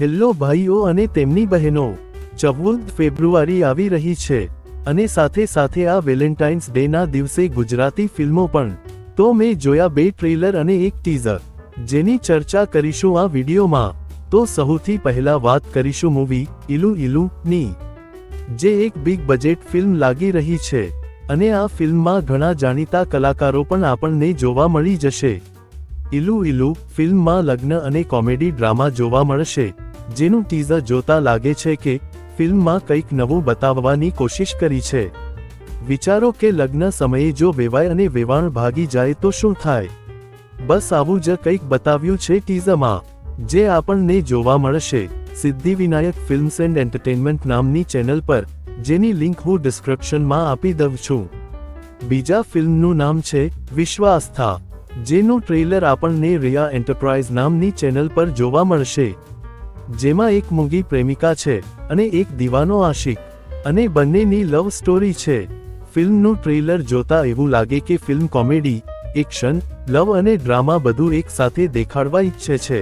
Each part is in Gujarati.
હેલો ભાઈઓ અને તેમની બહેનો, 14 ફેબ્રુઆરી આવી રહી છે અને સાથે સાથે આ વેલેન્ટાઇન્સ ડે ના દિવસે ગુજરાતી ફિલ્મો પણ. તો મેં જોયા 2 ટ્રેલર અને એક ટીઝર, જેની ચર્ચા કરીશું આ વિડીયોમાં. તો સૌથી પહેલા વાત કરીશું મૂવી ઇલુ ઇલુ ની, જે એક બિગ બજેટ ફિલ્મ લાગી રહી છે અને આ ફિલ્મમાં ઘણા જાણીતા કલાકારો પણ આપણને જોવા મળી જશે. ઇલુ ઇલુ ફિલ્મમાં લગ્ન અને કોમેડી ડ્રામા જોવા મળશે, જેનું ટીઝર જોતા લાગે છે કે ફિલ્મમાં કંઈક નવું બતાવવાની કોશિશ કરી છે. વિચારો કે લગ્ન સમયે જો વેવાય અને વેવાણ ભાગી જાય તો શું થાય. બસ આવું જ કંઈક બતાવ્યું છે ટીઝરમાં, જે આપણને જોવા મળશે સિદ્ધિવિનાયક ફિલ્મ્સ એન્ડ એન્ટરટેનમેન્ટ નામની ચેનલ પર, જેની લિંક હું ડિસ્ક્રિપ્શનમાં આપી દઉં છું. બીજા ફિલ્મનું નામ છે વિશ્વાસ્થા, જેનું ટ્રેલર આપણને રિયા એન્ટરપ્રાઇઝ નામની ચેનલ પર જોવા મળશે, જેમાં એક મૂંગી પ્રેમિકા છે અને એક દીવાનો આશિક, અને બંનેની લવ સ્ટોરી છે. ફિલ્મનું ટ્રેલર જોતા એવું લાગે કે ફિલ્મ કોમેડી, એક્શન, લવ અને ડ્રામા બધું એક સાથે દેખાડવા ઈચ્છે છે.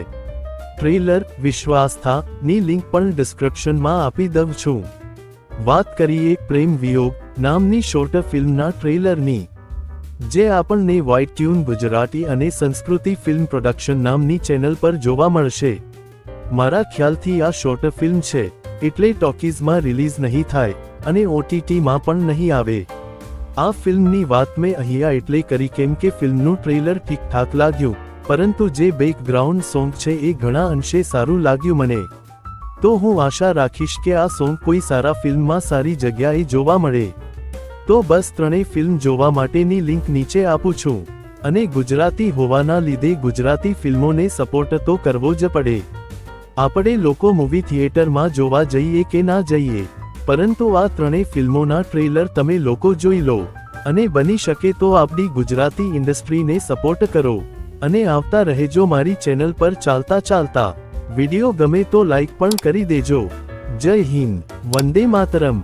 ટ્રેલર વિશ્વાસ્થા ની લિંક પણ ડિસ્ક્રિપ્શનમાં આપી દઉં છું. વાત કરીએ પ્રેમ વિયોગ નામની શોર્ટ ફિલ્મના ટ્રેલરની, જે આપણને વ્હાઇટ ટ્યુન ગુજરાતી અને સંસ્કૃતિ ફિલ્મ પ્રોડક્શન નામની ચેનલ પર જોવા મળશે. મારા ખ્યાલથી આ શોર્ટ ફિલ્મ છે, એટલે ટોકીઝમાં રિલીઝ નહીં થાય અને OTTમાં પણ નહીં આવે. આ ફિલ્મની વાત મેં અહીંયા એટલે કરી કેમ કે ફિલ્મનું ટ્રેલર ઠીકઠાક લાગ્યું, પરંતુ જે બેકગ્રાઉન્ડ સોંગ છે એ ઘણા અંશે સારું લાગ્યું મને. તો હું આશા રાખીશ કે આ સોંગ કોઈ સારા ફિલ્મમાં સારી જગ્યાએ જોવા મળે. તો બસ ત્રણેય ફિલ્મ જોવા માટેની લિંક નીચે આપું છું. અને ગુજરાતી હોવાના લીધે ગુજરાતી ફિલ્મોને સપોર્ટ તો કરવો જ પડે. આપણે લોકો મૂવી થિયેટરમાં જોવા જઈએ કે ના જઈએ, પરંતુ આ ત્રણેય ફિલ્મોના ટ્રેલર તમે લોકો જોઈ લો અને બની શકે તો આપણી ગુજરાતી ઇન્ડસ્ટ્રીને સપોર્ટ કરો અને આવતા રહેજો મારી ચેનલ પર ચાલતા. વિડીયો ગમે તો લાઈક પણ કરી દેજો. જય હિન્દ, વંદે માતરમ.